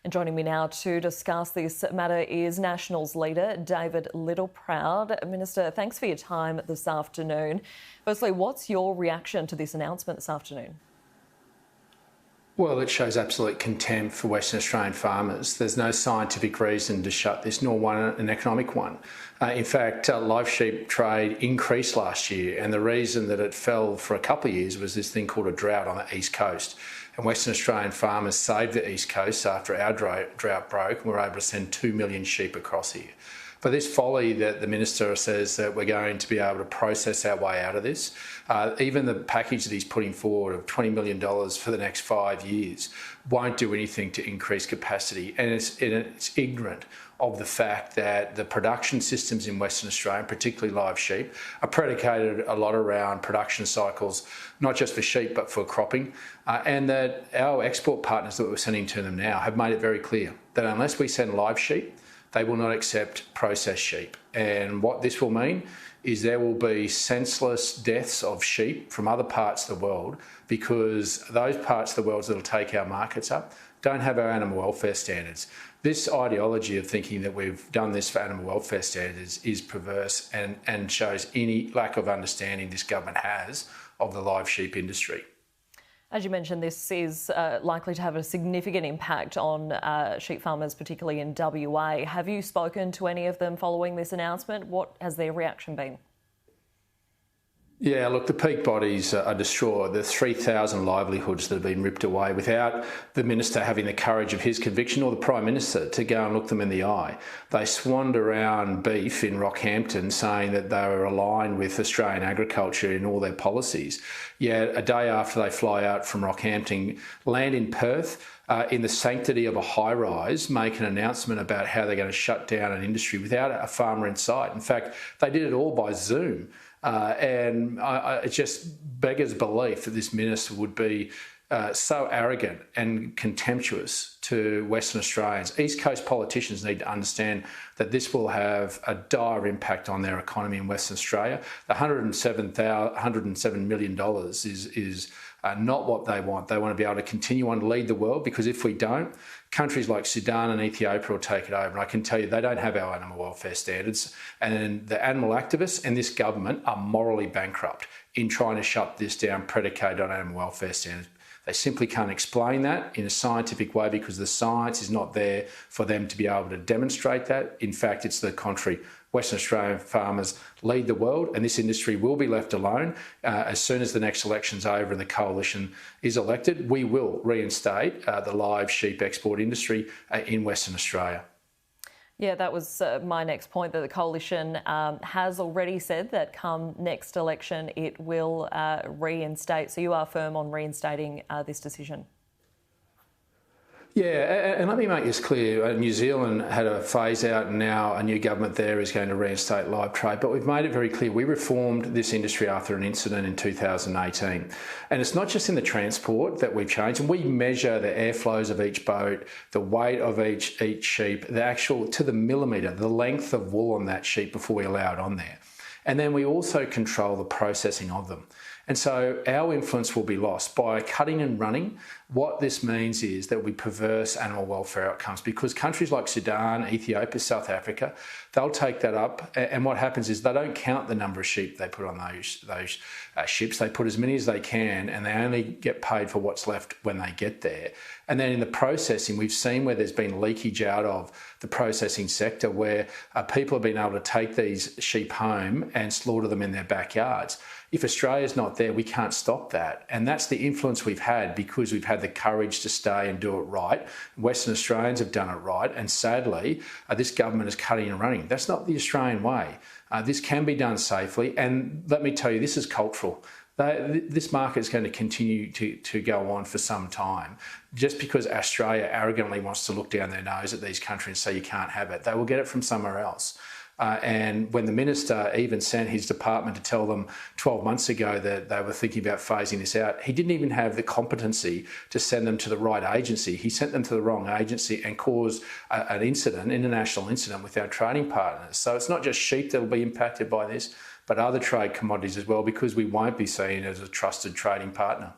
And joining me now to discuss this matter is Nationals leader David Littleproud. Minister, thanks for your time this afternoon. Firstly, what's your reaction to this announcement this afternoon? Well, it shows absolute contempt for Western Australian farmers. There's no scientific reason to shut this, nor an economic one. In fact, live sheep trade increased last year, and the reason that it fell for a couple of years was this thing called a drought on the East Coast. And Western Australian farmers saved the East Coast after our drought broke, and we were able to send 2 million sheep across here. But this folly that the Minister says that we're going to be able to process our way out of this, even the package that he's putting forward of $20 million for the next 5 years won't do anything to increase capacity. And it's ignorant of the fact that the production systems in Western Australia, particularly live sheep, are predicated a lot around production cycles, not just for sheep but for cropping, and that our export partners that we're sending to them now have made it very clear that unless we send live sheep, they will not accept processed sheep. And what this will mean is there will be senseless deaths of sheep from other parts of the world because those parts of the world that will take our markets up don't have our animal welfare standards. This ideology of thinking that we've done this for animal welfare standards is perverse and shows any lack of understanding this government has of the live sheep industry. As you mentioned, this is likely to have a significant impact on sheep farmers, particularly in WA. Have you spoken to any of them following this announcement? What has their reaction been? Yeah, look, the peak bodies are distraught. There's 3,000 livelihoods that have been ripped away without the Minister having the courage of his conviction or the Prime Minister to go and look them in the eye. They swanned around beef in Rockhampton saying that they were aligned with Australian agriculture in all their policies. Yet a day after they fly out from Rockhampton, land in Perth, in the sanctity of a high-rise, make an announcement about how they're going to shut down an industry without a farmer in sight. In fact, they did it all by Zoom. It just beggars belief that this minister would be so arrogant and contemptuous to Western Australians. East Coast politicians need to understand that this will have a dire impact on their economy in Western Australia. The $107 million is not what they want. They want to be able to continue on to lead the world, because if we don't, countries like Sudan and Ethiopia will take it over. And I can tell you they don't have our animal welfare standards. And the animal activists and this government are morally bankrupt in trying to shut this down predicated on animal welfare standards. They simply can't explain that in a scientific way because the science is not there for them to be able to demonstrate that. In fact, it's the contrary. Western Australian farmers lead the world, and this industry will be left alone. As soon as the next election's over and the coalition is elected, we will reinstate the live sheep export industry in Western Australia. Yeah, that was my next point, that the coalition has already said that come next election it will reinstate. So you are firm on reinstating this decision? Yeah, and let me make this clear. New Zealand had a phase out and now a new government there is going to reinstate live trade. But we've made it very clear we reformed this industry after an incident in 2018. And it's not just in the transport that we've changed. And we measure the airflows of each boat, the weight of each sheep, the actual, to the millimetre, the length of wool on that sheep before we allow it on there. And then we also control the processing of them. And so our influence will be lost by cutting and running. What this means is that we perverse animal welfare outcomes, because countries like Sudan, Ethiopia, South Africa, they'll take that up. And what happens is they don't count the number of sheep they put on those ships. They put as many as they can, and they only get paid for what's left when they get there. And then in the processing, we've seen where there's been leakage out of the processing sector, where people have been able to take these sheep home and slaughter them in their backyards. If Australia's not there, we can't stop that. And that's the influence we've had because we've had the courage to stay and do it right. Western Australians have done it right. And sadly, this government is cutting and running. That's not the Australian way. This can be done safely. And let me tell you, this is cultural. This market is going to continue to go on for some time. Just because Australia arrogantly wants to look down their nose at these countries and say you can't have it, they will get it from somewhere else. And when the minister even sent his department to tell them 12 months ago that they were thinking about phasing this out, he didn't even have the competency to send them to the right agency. He sent them to the wrong agency and caused an international incident with our trading partners. So it's not just sheep that will be impacted by this, but other trade commodities as well, because we won't be seen as a trusted trading partner.